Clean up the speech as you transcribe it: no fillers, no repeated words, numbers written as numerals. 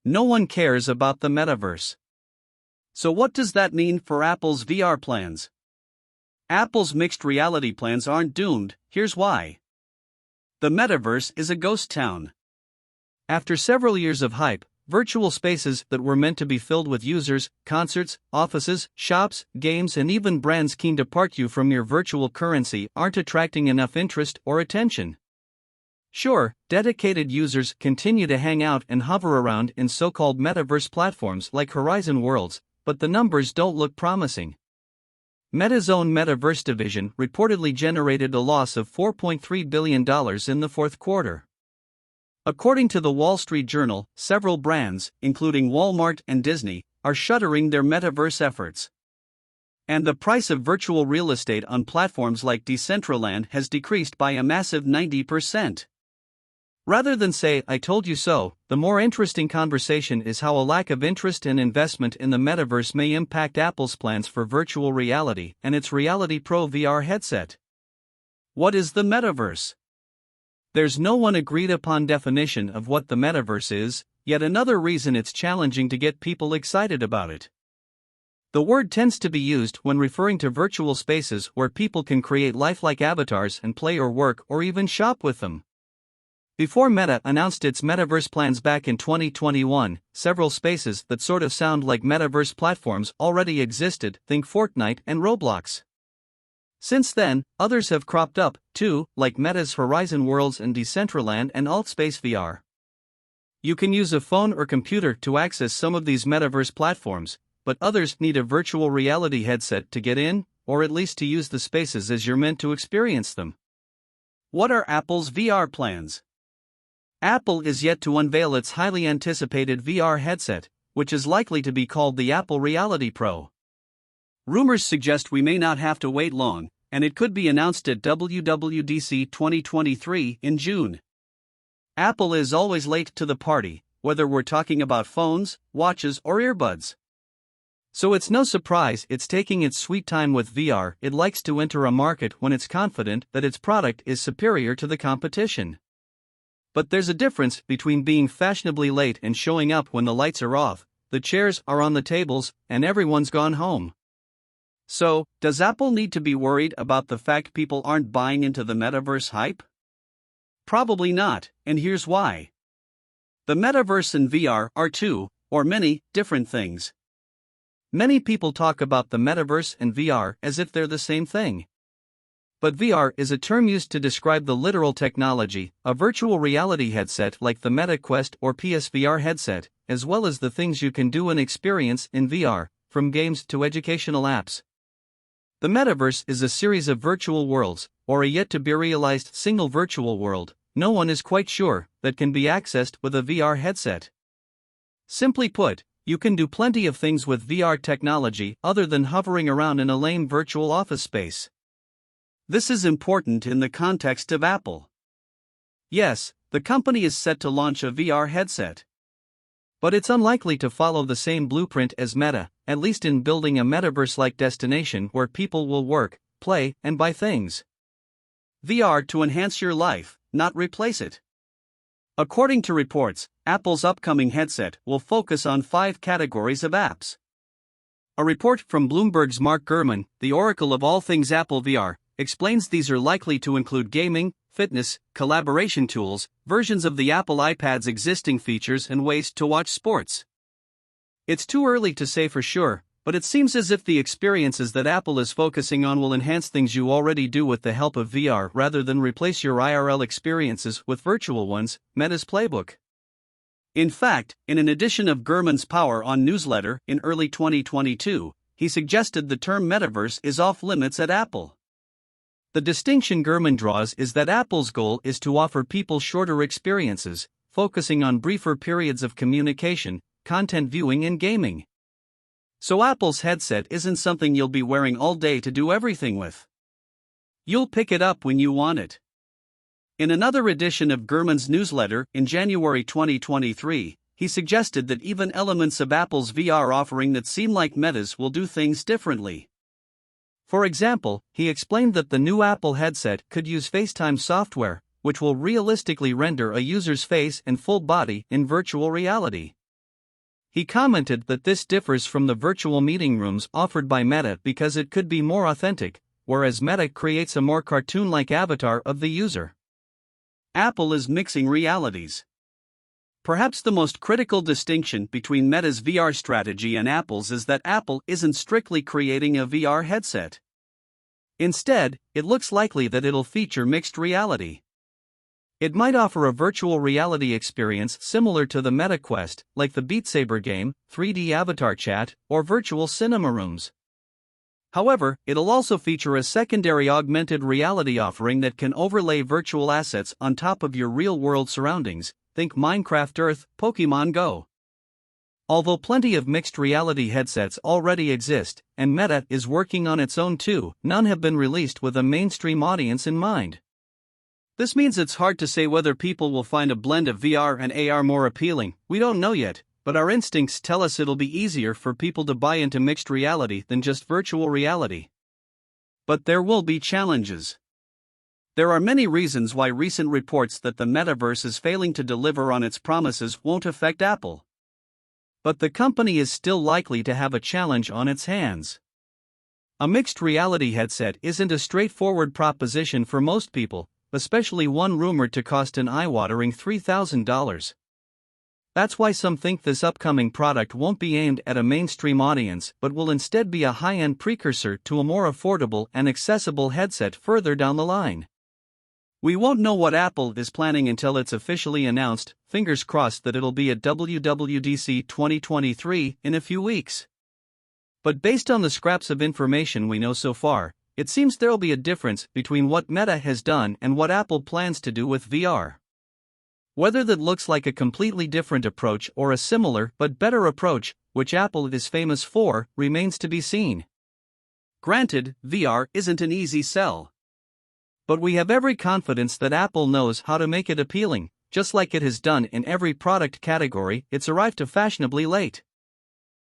No one cares about the metaverse. So what does that mean for Apple's VR plans? Apple's mixed reality plans aren't doomed, here's why. The metaverse is a ghost town. After several years of hype, virtual spaces that were meant to be filled with users, concerts, offices, shops, games, and even brands keen to part you from your virtual currency aren't attracting enough interest or attention. Sure, dedicated users continue to hang out and hover around in so-called metaverse platforms like Horizon Worlds, but the numbers don't look promising. Meta's own metaverse division reportedly generated a loss of $4.3 billion in the fourth quarter. According to the Wall Street Journal, several brands, including Walmart and Disney, are shuttering their metaverse efforts. And the price of virtual real estate on platforms like Decentraland has decreased by a massive 90%. Rather than say, "I told you so," the more interesting conversation is how a lack of interest and investment in the metaverse may impact Apple's plans for virtual reality and its Reality Pro VR headset. What is the metaverse? There's no one agreed upon definition of what the metaverse is, yet another reason it's challenging to get people excited about it. The word tends to be used when referring to virtual spaces where people can create lifelike avatars and play or work or even shop with them. Before Meta announced its metaverse plans back in 2021, several spaces that sort of sound like metaverse platforms already existed, think Fortnite and Roblox. Since then, others have cropped up, too, like Meta's Horizon Worlds and Decentraland and AltSpace VR. You can use a phone or computer to access some of these metaverse platforms, but others need a virtual reality headset to get in, or at least to use the spaces as you're meant to experience them. What are Apple's VR plans? Apple is yet to unveil its highly anticipated VR headset, which is likely to be called the Apple Reality Pro. Rumors suggest we may not have to wait long, and it could be announced at WWDC 2023 in June. Apple is always late to the party, whether we're talking about phones, watches, or earbuds. So it's no surprise it's taking its sweet time with VR. It likes to enter a market when it's confident that its product is superior to the competition. But there's a difference between being fashionably late and showing up when the lights are off, the chairs are on the tables, and everyone's gone home. So, does Apple need to be worried about the fact people aren't buying into the metaverse hype? Probably not, and here's why. The metaverse and VR are two, or many, different things. Many people talk about the metaverse and VR as if they're the same thing. But VR is a term used to describe the literal technology, a virtual reality headset like the Meta Quest or PSVR headset, as well as the things you can do and experience in VR, from games to educational apps. The metaverse is a series of virtual worlds, or a yet-to-be-realized single virtual world, no one is quite sure, that can be accessed with a VR headset. Simply put, you can do plenty of things with VR technology other than hovering around in a lame virtual office space. This is important in the context of Apple. Yes, the company is set to launch a VR headset. But it's unlikely to follow the same blueprint as Meta, at least in building a metaverse-like destination where people will work, play, and buy things. VR to enhance your life, not replace it. According to reports, Apple's upcoming headset will focus on 5 categories of apps. A report from Bloomberg's Mark Gurman, the oracle of all things Apple VR, explains these are likely to include gaming, fitness, collaboration tools, versions of the Apple iPad's existing features, and ways to watch sports. It's too early to say for sure, but it seems as if the experiences that Apple is focusing on will enhance things you already do with the help of VR rather than replace your IRL experiences with virtual ones, Meta's playbook. In fact, in an edition of Gurman's Power On newsletter in early 2022, he suggested the term metaverse is off limits at Apple. The distinction Gurman draws is that Apple's goal is to offer people shorter experiences, focusing on briefer periods of communication, content viewing, and gaming. So Apple's headset isn't something you'll be wearing all day to do everything with. You'll pick it up when you want it. In another edition of Gurman's newsletter in January 2023, he suggested that even elements of Apple's VR offering that seem like Meta's will do things differently. For example, he explained that the new Apple headset could use FaceTime software, which will realistically render a user's face and full body in virtual reality. He commented that this differs from the virtual meeting rooms offered by Meta because it could be more authentic, whereas Meta creates a more cartoon-like avatar of the user. Apple is mixing realities. Perhaps the most critical distinction between Meta's VR strategy and Apple's is that Apple isn't strictly creating a VR headset. Instead, it looks likely that it'll feature mixed reality. It might offer a virtual reality experience similar to the Meta Quest, like the Beat Saber game, 3D avatar chat, or virtual cinema rooms. However, it'll also feature a secondary augmented reality offering that can overlay virtual assets on top of your real-world surroundings. Think Minecraft Earth, Pokemon Go. Although plenty of mixed reality headsets already exist, and Meta is working on its own too, none have been released with a mainstream audience in mind. This means it's hard to say whether people will find a blend of VR and AR more appealing. We don't know yet, but our instincts tell us it'll be easier for people to buy into mixed reality than just virtual reality. But there will be challenges. There are many reasons why recent reports that the metaverse is failing to deliver on its promises won't affect Apple. But the company is still likely to have a challenge on its hands. A mixed reality headset isn't a straightforward proposition for most people, especially one rumored to cost an eye-watering $3,000. That's why some think this upcoming product won't be aimed at a mainstream audience but will instead be a high-end precursor to a more affordable and accessible headset further down the line. We won't know what Apple is planning until it's officially announced, fingers crossed that it'll be at WWDC 2023 in a few weeks. But based on the scraps of information we know so far, it seems there'll be a difference between what Meta has done and what Apple plans to do with VR. Whether that looks like a completely different approach or a similar but better approach, which Apple is famous for, remains to be seen. Granted, VR isn't an easy sell. But we have every confidence that Apple knows how to make it appealing, just like it has done in every product category it's arrived to fashionably late.